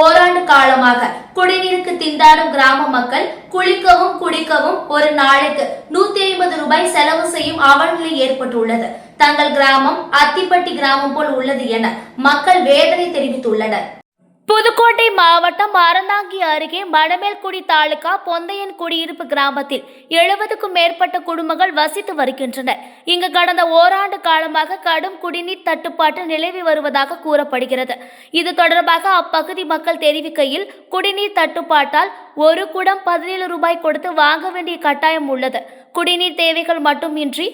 ஓராண்டு காலமாக குடிநீருக்கு திண்டாடும் கிராம மக்கள் குளிக்கவும் குடிக்கவும் ஒரு நாளைக்கு 150 ரூபாய் செலவு செய்யும் அவலநிலை ஏற்பட்டுள்ளது. தங்கள் கிராமம் அத்திப்பட்டி கிராமம் போல் உள்ளது என மக்கள் வேதனை தெரிவித்துள்ளனர். புதுக்கோட்டை மாவட்டம் அறந்தாங்கி அருகே மணமேல்குடி தாலுகா பொந்தையன் குடியிருப்பு கிராமத்தில் 70க்கும் மேற்பட்ட குடும்பங்கள் வசித்து வருகின்றனர். இங்கு கடந்த ஓராண்டு காலமாக கடும் குடிநீர் தட்டுப்பாடு நிலவி வருவதாக கூறப்படுகிறது. இது தொடர்பாக அப்பகுதி மக்கள் தெரிவிக்கையில், குடிநீர் தட்டுப்பாட்டால் ஒரு குடம் 17 ரூபாய் கொடுத்து வாங்க வேண்டிய கட்டாயம் உள்ளது. குடிநீர் தேவைகள் மட்டுமின்றி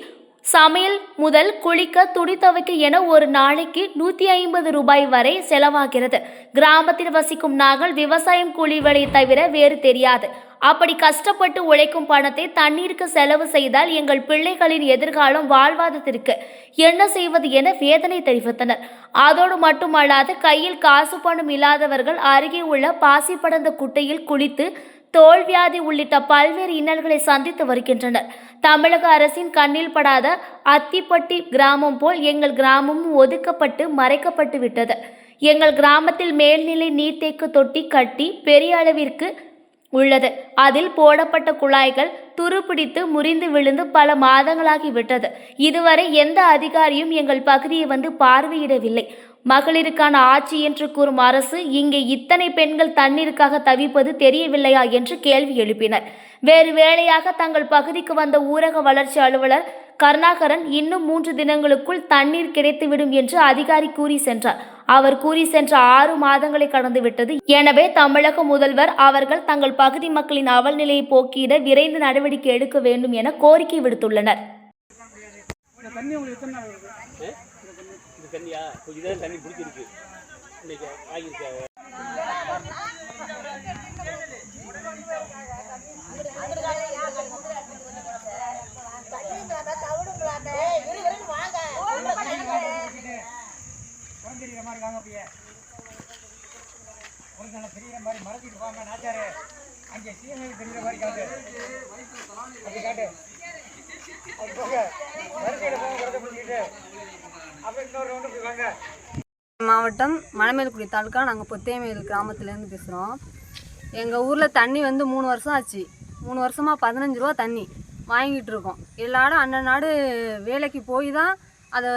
சமையல் முதல் குளிக்க, துணி துவைக்க என ஒரு நாளைக்கு 150 ரூபாய் வரை செலவாகிறது. கிராமத்தில் வசிக்கும் நாங்கள் விவசாயம் கூலி வேலையை தவிர வேறு தெரியாது. அப்படி கஷ்டப்பட்டு உழைக்கும் பணத்தை தண்ணீருக்கு செலவு செய்தால் எங்கள் பிள்ளைகளின் எதிர்காலம் வாழ்வாதாரத்திற்கு என்ன செய்வது என வேதனை தெரிவித்தனர். அதோடு மட்டுமல்லாது, கையில் காசு பணம் இல்லாதவர்கள் அருகே உள்ள பாசி படர்ந்த குட்டையில் குளித்து தோல்வியாதி உள்ளிட்ட பல்வேறு இன்னல்களை சந்தித்து வருகின்றனர். தமிழக அரசின் கண்ணில் படாத அத்திப்பட்டி கிராமம் போல் எங்கள் கிராமமும் ஒதுக்கப்பட்டு மறைக்கப்பட்டு விட்டது. எங்கள் கிராமத்தில் மேல்நிலை நீர்த்தேக்க தொட்டி கட்டி பெரிய அளவிற்கு உள்ளது. அதில் போடப்பட்ட குழாய்கள் துருப்பிடித்து முறிந்து விழுந்து பல மாதங்களாகிவிட்டது. இதுவரை எந்த அதிகாரியும் எங்கள் பகுதியை வந்து பார்வையிடவில்லை. மகளிருக்கான ஆட்சி என்று கூறும் அரசு இங்கே இத்தனை பெண்கள் தண்ணீருக்காக தவிப்பது தெரியவில்லையா என்று கேள்வி எழுப்பினர். வேறு வேளையாக தங்கள் பகுதிக்கு வந்த ஊரக வளர்ச்சி அலுவலர் கருணாகரன் இன்னும் 3 தினங்களுக்குள் தண்ணீர் கிடைத்துவிடும் என்று அதிகாரி கூறி சென்றார். அவர் கூறி சென்ற 6 மாதங்களை கடந்துவிட்டது. எனவே தமிழக முதல்வர் அவர்கள் தங்கள் பகுதி மக்களின் அவல் நிலையை போக்கிட விரைந்து நடவடிக்கை எடுக்க வேண்டும் என கோரிக்கை விடுத்துள்ளனர். தண்ணியா கொஞ்சம் தண்ணி பிடிச்சிருக்கு. இன்னைக்கு ஆகியிருக்காங்க. தெரியுற மாதிரி மறந்துட்டு போங்க நாச்சாரு. அங்கே சீமையில் தெரியுற மாதிரி காட்டு, அப்படி காட்டு. அது போக வரிசையில் போக குறைஞ்ச பிடிச்சிக்கிட்டு அப்போ இன்னொரு ரவுண்டு போய் வாங்க. மாவட்டம் மணமேல்குடி தாலுக்கா, நாங்கள் பொத்தையமேல் கிராமத்துலேருந்து பேசுகிறோம். எங்கள் ஊரில் தண்ணி வந்து 3 வருஷம் ஆச்சு. 3 வருஷமாக 15 ரூபா தண்ணி வாங்கிட்டு இருக்கோம். எல்லாரும் அன்னநாடு வேலைக்கு போய் தான் அதை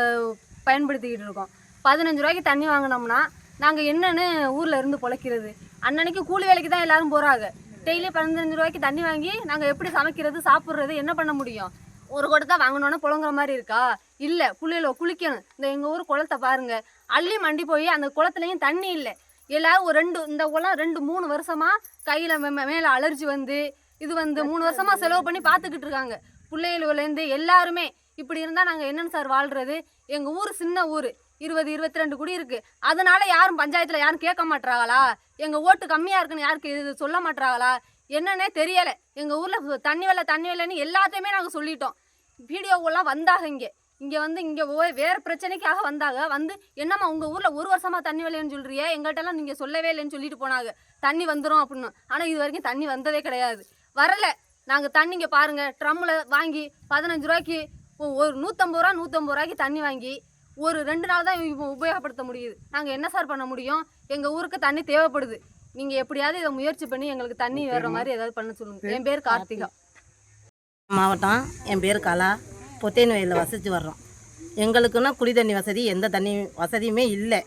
பயன்படுத்திக்கிட்டு இருக்கோம். 15 ரூபாய்க்கு தண்ணி வாங்கினோம்னா நாங்கள் என்னென்னு ஊரில் இருந்து பொழைக்கிறது? அன்னன்னைக்கு கூலி வேலைக்கு தான் எல்லோரும் போகிறாங்க. டெய்லி 15 ரூபாய்க்கு தண்ணி வாங்கி நாங்கள் எப்படி சமைக்கிறது, சாப்பிட்றது, என்ன பண்ண முடியும்? ஒரு குடத்தை வாங்கினோன்னா புழங்குற மாதிரி இருக்கா? இல்லை, புள்ளையில் குளிக்கணும். இந்த எங்கள் ஊர் குளத்தை பாருங்கள், அள்ளி மண்டி போய் அந்த குளத்துலையும் தண்ணி இல்லை. எல்லோரும் ஒரு இந்த குளம் 2-3 வருஷமாக கையில் மேலே அலர்ஜி வந்து இது வந்து 3 வருஷமாக செலவு பண்ணி பார்த்துக்கிட்டு இருக்காங்க. பிள்ளைகள்லேருந்து எல்லாருமே இப்படி இருந்தால் நாங்கள் என்னென்னு சார் வாழ்கிறது? எங்கள் ஊர் சின்ன ஊர், 20-22 குடி இருக்குது. அதனால யாரும் பஞ்சாயத்தில் யாரும் கேட்க மாட்டாங்களா? எங்கள் ஓட்டு கம்மியாக இருக்குன்னு யாருக்கு இது சொல்ல மாட்டாங்களா? என்னன்னே தெரியலை. எங்கள் ஊரில் தண்ணி வெள்ளைன்னு எல்லாத்தையுமே நாங்கள் சொல்லிட்டோம். வீடியோவெல்லாம் வந்தாங்க. இங்கே வந்து வேறு பிரச்சனைக்காக வந்தாங்க. வந்து என்னம்மா உங்கள் ஊரில் 1 வருஷமாக தண்ணி வெள்ளைன்னு சொல்கிறியே, எங்கள்கிட்டலாம் நீங்கள் சொல்லவே இல்லைன்னு சொல்லிட்டு போனாங்க. தண்ணி வந்துடும் அப்படின்னு. ஆனால் இது வரைக்கும் தண்ணி வந்ததே கிடையாது, வரலை. நாங்கள் தண்ணி இங்கே பாருங்கள், ட்ரம்மில் வாங்கி 15 ரூபாய்க்கு ஒரு 150 ரூபாய்க்கு தண்ணி வாங்கி ஒரு 2 நாள் தான் உபயோகப்படுத்த முடியுது. நாங்கள் என்ன சார் பண்ண முடியும்? எங்கள் ஊருக்கு தண்ணி தேவைப்படுது. நீங்கள் எப்படியாவது இதை முயற்சி பண்ணி எங்களுக்கு தண்ணி வர்ற மாதிரி ஏதாவது பண்ண சொல்லுங்கள். என் பேர் கார்த்திகா. மாவட்டம், என் பேர் கலா. பொத்தையன் வயலில் வசித்து வர்றோம். எங்களுக்குன்னா குடி தண்ணி வசதி எந்த தண்ணி வசதியுமே இல்லை.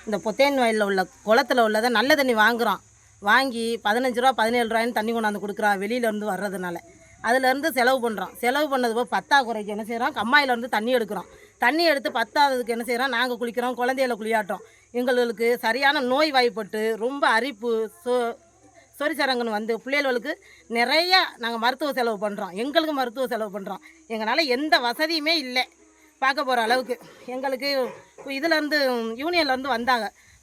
இந்த பொத்தையன் வயலில் உள்ள குளத்தில் உள்ளதை நல்ல தண்ணி வாங்குகிறோம். வாங்கி 15 ரூபா 17 ரூபாய்ன்னு தண்ணி கொண்டாந்து கொடுக்குறோம் வெளியிலேருந்து வர்றதுனால. அதிலேருந்து செலவு பண்ணுறோம். செலவு பண்ணது போய் பத்தாக்குறைக்கு என்ன செய்கிறோம், கம்மாயிலேருந்து தண்ணி எடுக்கிறோம். தண்ணி எடுத்து பத்தாததுக்கு என்ன செய்கிறோம், நாங்கள் குளிக்கிறோம், குழந்தைகளை குளியாட்டோம். எங்களுக்கு சரியான நோய் வாய்ப்பட்டு ரொம்ப அரிப்பு, சொரிசரங்குன்னு வந்து பிள்ளைகளுக்கு நிறையா நாங்கள் மருத்துவ செலவு பண்ணுறோம். எங்களுக்கு மருத்துவ செலவு பண்ணுறோம். எங்களால் எந்த வசதியுமே இல்லை பார்க்க போகிற அளவுக்கு. எங்களுக்கு இதிலேருந்து யூனியன்லேருந்து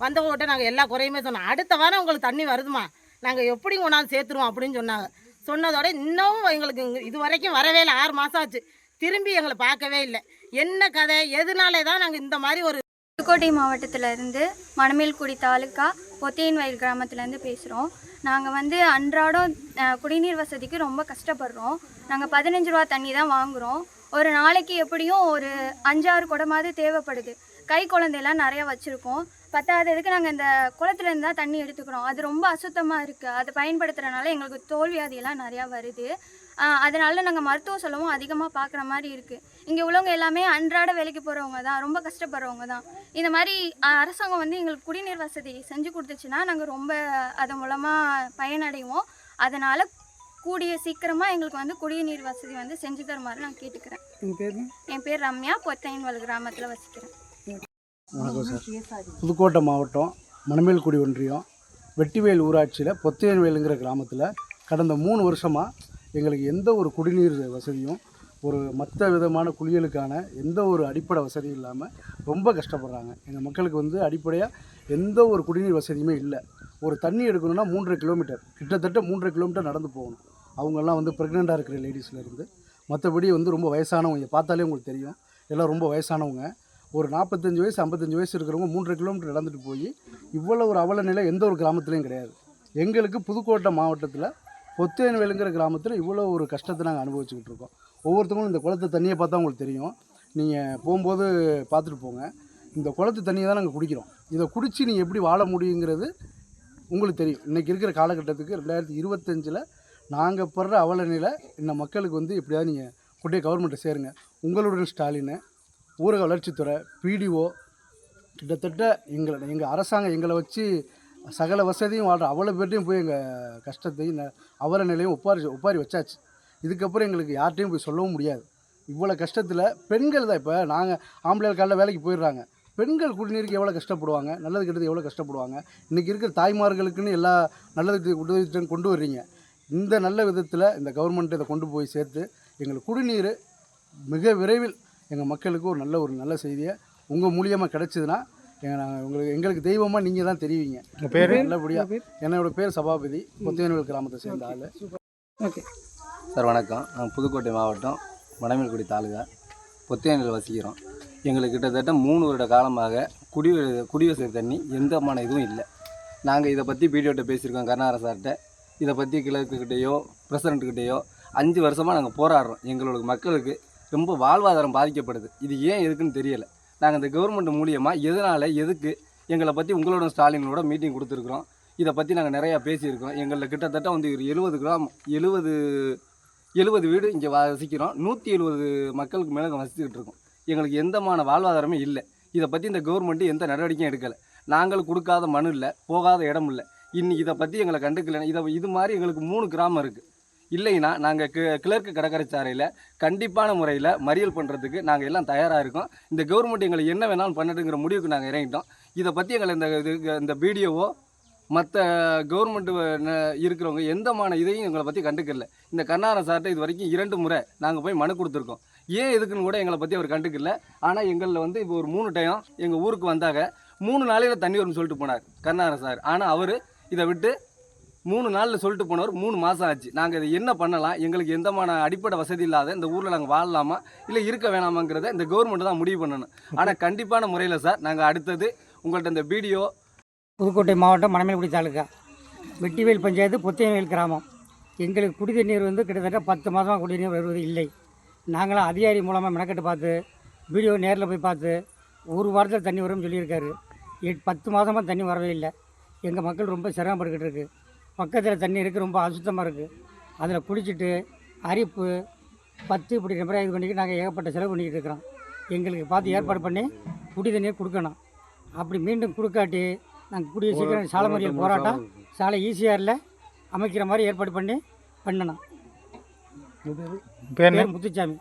வந்தவங்ககிட்ட நாங்கள் எல்லா குறையுமே சொன்னோம். அடுத்த வாரம் உங்களுக்கு தண்ணி வருதுமா, நாங்கள் எப்படி கொண்டாந்து சேர்த்துருவோம் அப்படின்னு சொன்னாங்க. சொன்னதோட இன்னும் எங்களுக்கு இது வரைக்கும் வரவே இல்லை. 6 மாதம் ஆச்சு, திரும்பி எங்களை பார்க்கவே இல்லை. என்ன கதை, எதனாலே தான் நாங்கள் இந்த மாதிரி ஒரு புதுக்கோட்டை மாவட்டத்திலேருந்து மணமேல்குடி தாலுக்கா பொத்தையன் வயல் கிராமத்துலேருந்து பேசுகிறோம். நாங்கள் வந்து அன்றாடம் குடிநீர் வசதிக்கு ரொம்ப கஷ்டப்படுறோம். நாங்கள் 15 ரூபா தண்ணி தான் வாங்குகிறோம். ஒரு நாளைக்கு எப்படியும் ஒரு 5-6 குடமாவது தேவைப்படுது. கை குழந்தையெல்லாம் நிறையா வச்சுருக்கோம். பத்தாததுக்கு நாங்கள் இந்த குளத்துலேருந்து தான் தண்ணி எடுத்துக்கிறோம். அது ரொம்ப அசுத்தமாக இருக்குது. அதை பயன்படுத்துகிறனால எங்களுக்கு தோல்வியாதியெல்லாம் நிறையா வருது. அதனால நாங்கள் மருத்துவ செலவும் அதிகமாக பார்க்குற மாதிரி இருக்குது. இங்கே உள்ளவங்க எல்லாமே அன்றாட வேலைக்கு போகிறவங்க தான், ரொம்ப கஷ்டப்படுறவங்க தான். இந்த மாதிரி அரசாங்கம் வந்து எங்களுக்கு குடிநீர் வசதி செஞ்சு கொடுத்துச்சுன்னா நாங்கள் ரொம்ப அது மூலமாக பயனடைவோம். அதனால் கூடிய சீக்கிரமாக எங்களுக்கு வந்து குடிநீர் வசதி வந்து செஞ்சு தருமாறு நான் கேட்டுக்கிறேன். என் பேர் ரம்யா, பொத்தையன்வாயில் கிராமத்தில் வசிக்கிறேன். வணக்கம் சார். புதுக்கோட்டை மாவட்டம் மணமேல்குடி ஒன்றியம் வெட்டிவேல் ஊராட்சியில் பொத்தையன்வேலுங்கிற கிராமத்தில் கடந்த 3 வருஷமாக எங்களுக்கு எந்த ஒரு குடிநீர் வசதியும் ஒரு மற்ற விதமான குளியலுக்கான எந்த ஒரு அடிப்படை வசதியும் இல்லாமல் ரொம்ப கஷ்டப்படுறாங்க. எங்கள் மக்களுக்கு வந்து அடிப்படையாக எந்த ஒரு குடிநீர் வசதியுமே இல்லை. ஒரு தண்ணி எடுக்கணும்னா 3.5 கிலோமீட்டர், கிட்டத்தட்ட 3.5 கிலோமீட்டர் நடந்து போகணும். அவங்கெல்லாம் வந்து ப்ரெக்னெண்ட்டாக இருக்கிற லேடிஸ்லேருந்து மற்றபடி வந்து ரொம்ப வயசானவங்க, பார்த்தாலே உங்களுக்கு தெரியும், எல்லாம் ரொம்ப வயசானவங்க. ஒரு 45 வயசு 55 வயசு இருக்கிறவங்க 3.5 கிலோமீட்டர் நடந்துட்டு போய் இவ்வளோ ஒரு அவல நிலை எந்த ஒரு கிராமத்துலேயும் கிடையாது. எங்களுக்கு புதுக்கோட்டை மாவட்டத்தில் பொத்தையன்வேலுங்கிற கிராமத்தில் இவ்வளோ ஒரு கஷ்டத்தை நாங்கள் அனுபவிச்சுக்கிட்டு இருக்கோம். ஒவ்வொருத்தவங்களும் இந்த குளத்து தண்ணியை பார்த்தா உங்களுக்கு தெரியும், நீங்கள் போகும்போது பார்த்துட்டு போங்க. இந்த குளத்து தண்ணியை தான் நாங்கள் குடிக்கிறோம். இதை குடித்து நீங்கள் எப்படி வாழ முடியுங்கிறது உங்களுக்கு தெரியும். இன்றைக்கி இருக்கிற காலகட்டத்துக்கு 2025 நாங்கள் படுற அவல நிலை இந்த மக்களுக்கு வந்து எப்படியாவது நீங்கள் கொண்டே கவர்மெண்ட்டை சேருங்க. உங்களுடன் ஸ்டாலின், ஊரக வளர்ச்சித்துறை, பிடிஓ, கிட்டத்தட்ட எங்கள் அரசாங்கம் எங்களை வச்சு சகல வசதியும் வாழ்கிற அவ்வளோ பேர்ட்டையும் போய் எங்கள் கஷ்டத்தையும் அவல நிலையும் ஒப்பாரி வச்சாச்சு. இதுக்கப்புறம் எங்களுக்கு யார்கிட்டையும் போய் சொல்லவும் முடியாது. இவ்வளோ கஷ்டத்தில் பெண்கள் தான், இப்போ நாங்கள் ஆம்பளை காலையில் வேலைக்கு போயிடுறாங்க, பெண்கள் குடிநீருக்கு எவ்வளோ கஷ்டப்படுவாங்க, நல்லது கெட்டது எவ்வளோ கஷ்டப்படுவாங்க. இன்றைக்கி இருக்கிற தாய்மார்களுக்குன்னு எல்லா நல்லது உதவி கொண்டு வர்றீங்க. இந்த நல்ல விதத்தில் இந்த கவர்மெண்ட் இதை கொண்டு போய் சேர்த்து எங்களுக்கு குடிநீர் மிக விரைவில் எங்கள் மக்களுக்கு ஒரு நல்ல செய்தியை உங்கள் மூலியமாக கிடச்சிதுன்னா எங்களுக்கு தெய்வமாக நீங்கள் தான் தெரிவிங்க. பேர் நல்லபடியாக. என்னோடய பேர் சபாபதி, பொத்தையன்வேல் கிராமத்தை சேர்ந்த ஆள். ஓகே சார் வணக்கம். நாங்கள் புதுக்கோட்டை மாவட்டம் மணமேல்குடி தாலுகா பொத்தையன்வேல் வசிக்கிறோம். எங்களுக்கு கிட்டத்தட்ட 3 வருட காலமாக குடிவசதி தண்ணி எந்தமான இதுவும் இல்லை. நாங்கள் இதை பற்றி பிடிஓட்ட பேசியிருக்கோம், கருணாகரன் சார்கிட்ட. இதை பற்றி கிழக்குக்கிட்டேயோ பிரசிடண்ட்டுக்கிட்டேயோ 5 வருஷமாக நாங்கள் போராடுறோம். எங்களோட மக்களுக்கு ரொம்ப வாழ்வாதாரம் பாதிக்கப்படுது. இது ஏன் எதுக்குன்னு தெரியலை. நாங்கள் இந்த கவர்மெண்ட் மூலியமாக எதுக்கு எங்களை பற்றி உங்களோட ஸ்டாலினோட மீட்டிங் கொடுத்துருக்குறோம். இதை பற்றி நாங்கள் நிறையா பேசியிருக்கோம். எங்களில் கிட்டத்தட்ட வந்து ஒரு 70 வீடு இங்கே வசிக்கிறோம். 170 மக்களுக்கு மேலே வசிச்சுக்கிட்டு இருக்கோம். எங்களுக்கு எந்தமான வாழ்வாதாரமே இல்லை. இதை பற்றி இந்த கவர்மெண்ட்டு எந்த நடவடிக்கையும் எடுக்கலை. நாங்கள் கொடுக்காத மனு இல்லை, போகாத இடம் இல்லை. இதை பற்றி எங்களை கண்டுக்கலைன்னா இது மாதிரி எங்களுக்கு 3 கிராமம் இருக்குது. இல்லைன்னா நாங்கள் கிழக்கு கடற்கரை சாலையில் கண்டிப்பான முறையில் மறியல் பண்ணுறதுக்கு நாங்கள் எல்லாம் தயாராக இருக்கோம். இந்த கவர்மெண்ட் எங்களை என்ன வேணாலும் பண்ணட்டுங்கிற முடிவுக்கு நாங்கள் இறங்கிட்டோம். இதை பற்றி எங்களை இந்த பிடிஓவோ மற்ற கவர்மெண்ட்டு இருக்கிறவங்க எந்தமான இதையும் எங்களை பற்றி கண்டுக்கல. இந்த கருணாகரன் சார்கிட்ட இது வரைக்கும் 2 முறை நாங்கள் போய் மனு கொடுத்துருக்கோம். ஏன் எதுக்குன்னு கூட எங்களை பற்றி அவர் கண்டுக்கல. ஆனால் எங்களில் வந்து இப்போ ஒரு 3 டைம் எங்கள் ஊருக்கு வந்தாங்க. 3 நாளையில் தண்ணி வரும்னு சொல்லிட்டு போனார் கருணாகரன் சார். ஆனால் அவர் இதை விட்டு 3 நாளில் சொல்லிட்டு போனவர் 3 மாதம் ஆச்சு. நாங்கள் இதை என்ன பண்ணலாம், எங்களுக்கு எந்தமான அடிப்படை வசதி இல்லாத இந்த ஊரில் நாங்கள் வாழலாமா இல்லை இருக்க வேணாமாங்கிறத இந்த கவர்மெண்ட் தான் முடிவு பண்ணணும். ஆனால் கண்டிப்பான முறையில் சார் நாங்கள் அடுத்தது உங்கள்கிட்ட இந்த பிடிஓ புதுக்கோட்டை மாவட்டம் மணமேல்குடி தாலுகா வெட்டிவேல் பஞ்சாயத்து பொத்தையன்வேல் கிராமம். எங்களுக்கு குடி தண்ணீர் வந்து கிட்டத்தட்ட 10 மாதமாக குடிநீர் வருவது இல்லை. நாங்களாம் அதிகாரி மூலமாக மெனக்கெட்டு பார்த்து பிடிஓ நேரில் போய் பார்த்து 1 வாரத்தில் தண்ணி வரும்னு சொல்லியிருக்காரு. 10 மாதமாக தண்ணி வரவே இல்லை. எங்கள் மக்கள் ரொம்ப சிரமப்பட்டுக்கிட்டு இருக்குது. பக்கத்தில் தண்ணி இருக்குது, ரொம்ப அசுத்தமாக இருக்குது. அதில் குடிச்சிட்டு அரிப்பு 10 இப்படி நம்பராக இது பண்ணிக்கிட்டு நாங்கள் ஏகப்பட்ட செலவு பண்ணிக்கிட்டு இருக்கிறோம். எங்களுக்கு பார்த்து ஏற்பாடு பண்ணி குடி தண்ணியை கொடுக்கணும். அப்படி மீண்டும் கொடுக்காட்டி நாங்கள் கூடிய சீக்கிரம் சாலை மறியல் போராட்டம் சாலை ஈசிஆரில் அமைக்கிற மாதிரி ஏற்பாடு பண்ணணும். பேர் முத்துச்சாமி.